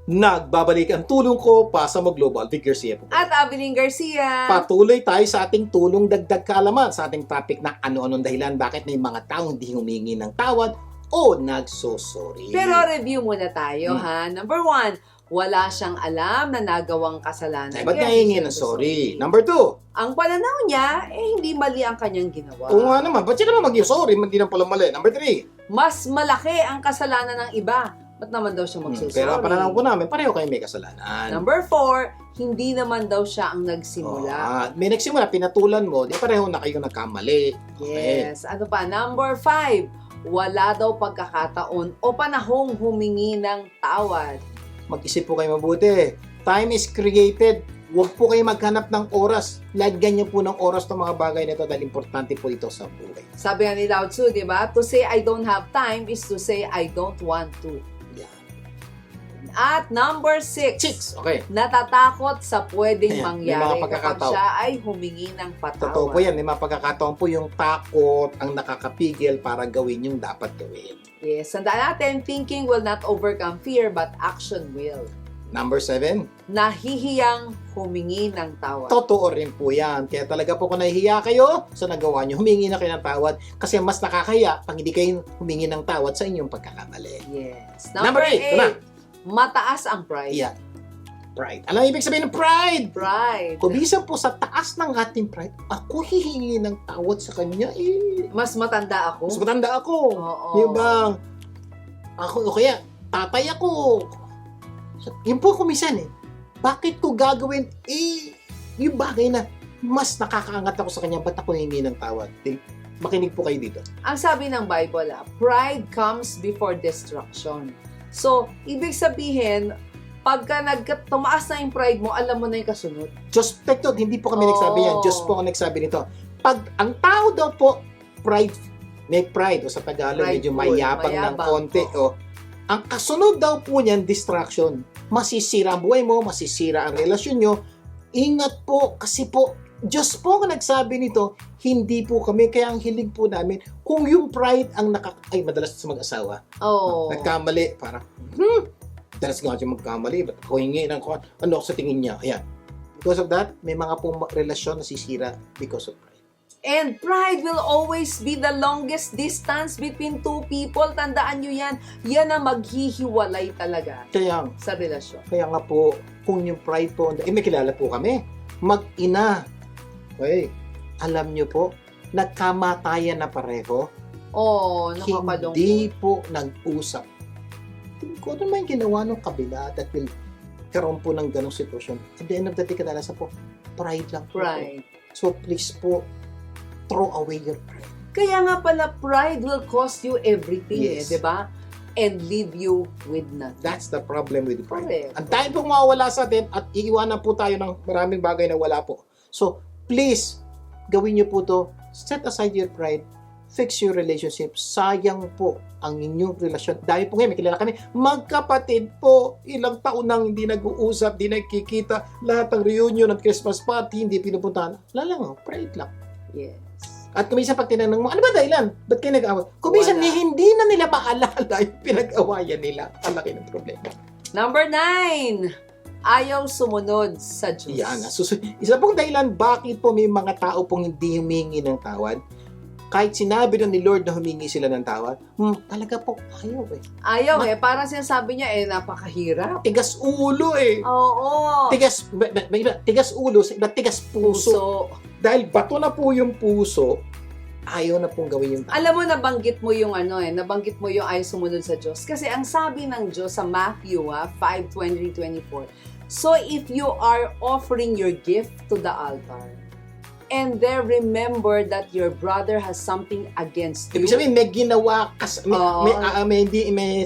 Nagbabalik ang tulong ko pa sa Global. Vic Garcia po. At Abilene Garcia. Patuloy tayo sa ating tulong dagdag kaalaman sa ating topic na ano-anong dahilan bakit may mga taong hindi humingi ng tawad o nagsosorry. Pero review muna tayo ha. Number 1, wala siyang alam na nagawang kasalanan. Ba't kaya niya hingi siya ng sorry? Number 2, Ang pananaw niya, hindi mali ang kanyang ginawa. oo nga naman, ba't siya naman mag-sorry? Hindi na pala mali. Number 3, Mas malaki ang kasalanan ng iba. Ba't naman daw siya magsusorry? pero ang pananaw po namin, pareho kayo may kasalanan. Number 4, hindi naman daw siya ang nagsimula. May nagsimula, pinatulan mo, di pareho na kayo nagkamali. Okay. Yes. Ano pa? Number 5, wala daw pagkakataon o panahong humingi ng tawad. Mag-isip po kayo mabuti. Time is created. Huwag po kayo maghanap ng oras. Lagyan niyo po ng oras ng mga bagay na ito dahil importante po ito sa buhay. Sabi nga ni Lao Tzu, di ba? To say I don't have time is to say I don't want to. Yan. At number 6, Chicks, okay. natatakot sa pwedeng Ayan, may mangyari mga kapag pagkakataon. siya ay humingi ng patawad. Totoo po yan. May mga pagkakataon po yung takot ang nakakapigil para gawin yung dapat gawin. Yes. Sandaan natin, thinking will not overcome fear but action will. Number 7, Nahihiyang humingi ng tawad. totoo rin po yan. Kaya talaga po kung nahihiya kayo sa nagawa nyo, humingi na kayo ng tawad kasi mas nakakahiya pag hindi kayo humingi ng tawad sa inyong pagkakamali. Yes. Number 8, ito na. Mataas ang pride. Yan. Pride. Alam ang ibig sabihin ng pride? Pride. Kumisan po sa taas ng ating pride, ako hihingi ng tawad sa kanya Mas matanda ako. Mas matanda ako. Oo. Diba? Ako, o kaya, tatay ako. Yun po kumisan Bakit ko gagawin? Yung bagay na mas nakakaangat ako sa kanya, ba't ako hihingi ng tawad? Makinig po kayo dito. Ang sabi ng Bible, pride comes before destruction. So, ibig sabihin, pagka tumaas na yung pride mo, alam mo na yung kasunod. Diyos, tekto, hindi po kami Oh. nagsabi yan. Diyos po ang nagsabi nito. Pag ang tao daw po, may pride, o sa Tagalog, medyo Prideful, mayabang ng mayabang. konti, ang kasunod daw po niyan, distraction. Masisira ang buhay mo, masisira ang relasyon nyo. Ingat po, kasi po, Diyos po ang nagsabi nito, hindi po kami, kaya ang hiling po namin, kung yung pride ang madalas sa mag-asawa, Oh. nagkamali, parang, dalas nga siya magkamali, ba't ako hingi ng ano sa tingin niya, ayan. Because of that, may mga pong relasyon nasisira because of pride. And pride will always be the longest distance between two people. Tandaan nyo yan. Yan ang maghihiwalay talaga Kaya, sa relasyon. kaya nga po, kung yung pride po, may kilala po kami, mag-ina. Okay, alam nyo po, nagkamatayan na pareho, Oh, nakakalungkot. hindi po nag-usap. Tingin ko, ano man yung ginawa ng kabila that will karoon po ng ganong sitwasyon. At the end of the day, kadalasan po, pride lang po. Pride. So please po, throw away your pride. Kaya nga pala, pride will cost you everything, Yes. di ba? And leave you with nothing. That's the problem with pride. Correct. Ang dahil pong mawawala sa atin at iiwanan po tayo ng maraming bagay na wala po. So, please, gawin niyo po to. Set aside your pride. Fix your relationship. Sayang po ang inyong relasyon. Dahil po ngayon, may kilala kami, magkapatid po, ilang taon nang hindi nag-uusap, hindi nagkikita, lahat ng reunion at Christmas party, hindi pinupuntahan. Wala lang, pride lang. Yes. At kuminsan pag tinanong mo, ano ba dahilan? Ba't kayo nag-away? Kuminsan, Wala. hindi na nila maalala yung pinag-awayan nila. Ang laki ng problema. Number 9, ayaw sumunod sa Diyos. Yan. Isa pong dahilan bakit po may mga tao pong hindi humingi ng tawad. Kahit sinabi na ni Lord na humingi sila ng tawad, talaga po ayaw Ayaw parang sinasabi niya napakahirap. Tigas ulo Oo. Tigas ulo, tigas puso. Puso. Dahil bato na po yung puso, ayaw na pong gawin yung tawad. Alam mo, nabanggit mo yung nabanggit mo yung ayaw sumunod sa Diyos. Kasi ang sabi ng Diyos sa Matthew 5:23-24, so if you are offering your gift to the altar, and there remember that your brother has something against you. Ibig sabihin, may ginawa may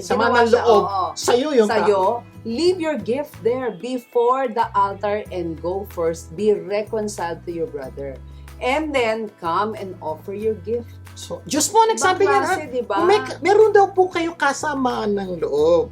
sama Ginawa ng siya, loob oo. sa'yo yung tao. Sa'yo, leave your gift there before the altar and go first. Be reconciled to your brother. And then, come and offer your gift. So, Diyos po nagsabi Ibang niya, klase, diba? kung meron daw po kayo kasamaan ng loob,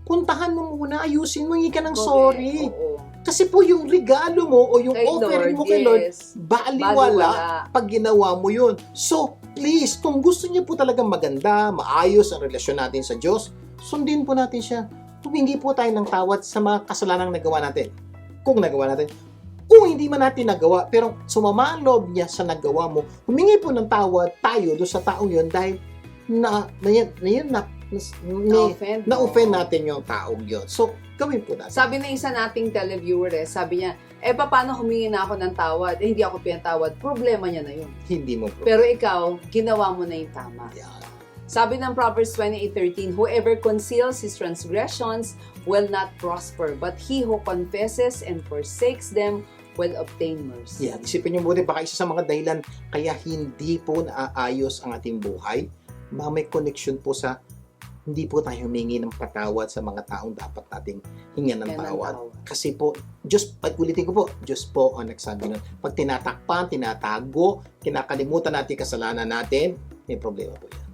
puntahan mo muna, ayusin mo, hindi ka ng sorry. Oo. Kasi po yung regalo mo o yung Kay offering Lord, mo kay Lord, yes. baliwala pag ginawa mo yun. So, please, kung gusto niyo po talagang maganda, maayos ang relasyon natin sa Diyos, sundin po natin siya. humingi po tayo ng tawad sa mga kasalanang nagawa natin. Kung nagawa natin. Kung hindi man natin nagawa, pero sumama ang loob niya sa nagawa mo, humingi po ng tawad tayo doon sa taong yun dahil na-offend natin yung taong yun. So, gawin po natin. Sabi ng isa nating televiewer, sabi niya, paano humingi na ako ng tawad? Hindi ako pinatawad. Problema niya na yun. Hindi mo po. Pero ikaw, ginawa mo na yung tama. Yeah. Sabi ng Proverbs 28:13, whoever conceals his transgressions will not prosper, but he who confesses and forsakes them will obtain mercy. Yeah, isipin niyo buti, baka isa sa mga dahilan kaya hindi po naaayos ang ating buhay, may connection po sa hindi po tayo humingi ng patawad sa mga taong dapat nating hingan ng tawad. Kasi po, ulitin ko po, Diyos po ang nagsabi nun. Pag tinatakpan, tinatago, kinakalimutan natin kasalanan natin, may problema po yan.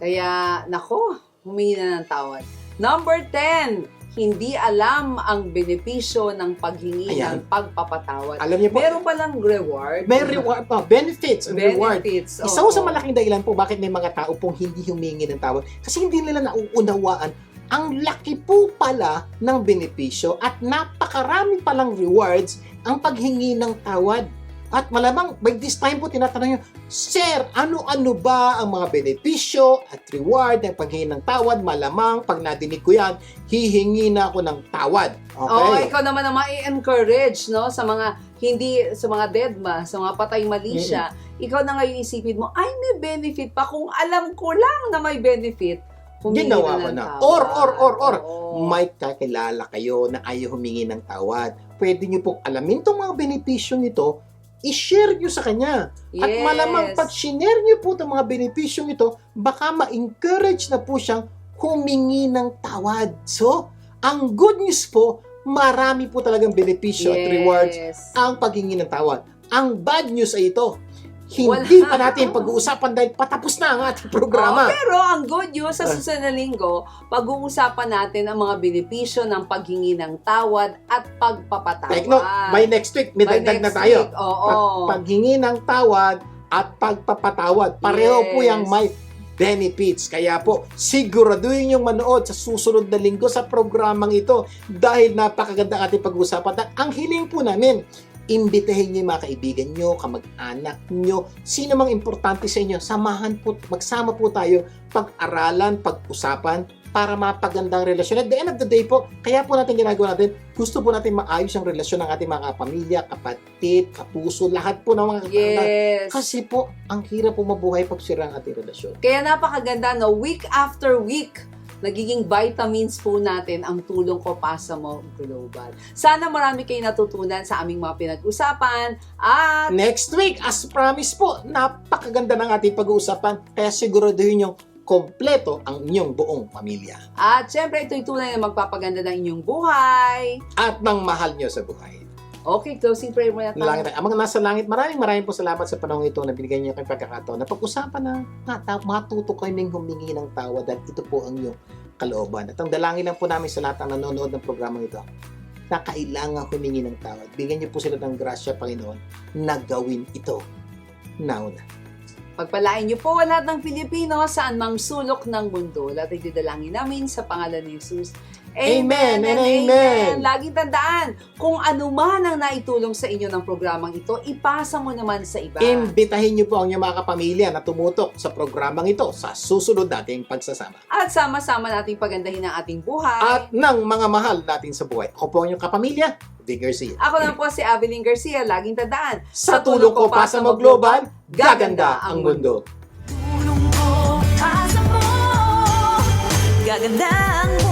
Kaya, nako, humingi na ng tawad. Number 10, hindi alam ang benepisyo ng paghingi ng pagpapatawad. Alam niyo po, meron palang reward. May reward pa, benefits and reward. Benefits. Isa sa malaking dahilan po bakit may mga tao pong hindi humingi ng tawad. Kasi hindi nila nauunawaan ang laki po pala ng benepisyo at napakarami palang rewards ang paghingi ng tawad. At malamang, by this time po, tinatanong nyo, Sir, ano-ano ba ang mga benepisyo at reward ng paghingi ng tawad? Malamang, pag nadinig ko yan, hihingi na ako ng tawad. Okay? Ikaw naman ang ma-encourage, no? Sa mga deadma, sa mga patay mali siya, ikaw na ngayon isipin mo, ay, may benefit pa. Kung alam ko lang na may benefit, humingi ginawa ko ng na. tawad. Or, may kakilala kayo na ayaw humingi ng tawad. Pwede nyo pong alamin itong mga benepisyo nito, i-share nyo sa kanya. Yes. At malamang pag share nyo po itong mga benepisyong ito, baka ma-encourage na po siyang humingi ng tawad. So, ang good news po, marami po talagang benepisyo at rewards ang paghingi ng tawad. Ang bad news ay ito, hindi pa natin pag-uusapan dahil patapos na ang ating programa. Pero ang good news, sa susunod na linggo, pag-uusapan natin ang mga benepisyo ng paghingi ng tawad at pagpapatawad. Take note, by next week, may dagdag na tayo. Paghingi ng tawad at pagpapatawad. Pareho po yung may benefits. Kaya po, siguraduhin yung manood sa susunod na linggo sa programang ito dahil napakaganda ating pag-uusapan. At ang hiling po namin, imbitahin niyo yung mga kaibigan niyo, kamag-anak niyo, sino mang importante sa inyo, magsama po tayo, pag-aralan, pag-usapan, para mapagandang relasyon. At the end of the day po, kaya po natin ginagawa natin, gusto po natin maayos ang relasyon ng ating mga pamilya, kapatid, kapuso, lahat po ng mga kapatid. Kasi po, ang hirap po mabuhay pag sira ang ating relasyon. Kaya napakaganda, no? Week after week, nagiging vitamins po natin ang tulong ko Pasa Mo Global. Sana marami kayong natutunan sa aming mga pinag-usapan at next week, as promised po, napakaganda ng ating pag-uusapan kaya siguraduhin yung kompleto ang inyong buong pamilya. At syempre, ito'y tunay na magpapaganda ng inyong buhay. At ng mahal nyo sa buhay. Okay, closing prayer muna tayo. Ang mga nasa langit, maraming po salamat sa panahon ito na binigay niyo kayong pagkakataon na pag-usapan na matuto kaming humingi ng tawad at ito po ang iyong kalooban. At ang dalangin lang po namin sa lahat ng nanonood ng programang ito na kailangan humingi ng tawad. Bigyan niyo po sila ng grasya, Panginoon, na gawin ito now na. Pagpalain niyo po lahat ng Pilipino saan mang sulok ng mundo. Lahat ay didalangin namin sa pangalan ni Jesus. Amen and amen. Laging tandaan, kung ano man ang naitulong sa inyo ng programang ito, ipasa mo naman sa iba. Imbitahin niyo po ang inyong mga kapamilya na tumutok sa programang ito sa susunod nating pagsasama. At sama-sama nating pagandahin ang ating buhay. At ng mga mahal natin sa buhay. Ako po ang inyong kapamilya, Vic Garcia. Ako lang po si Avelyn Garcia. Laging tandaan, sa tulong ko Pasa Mo Global, gaganda ang mundo. Tulong ko, pasa mo, gaganda ang mundo.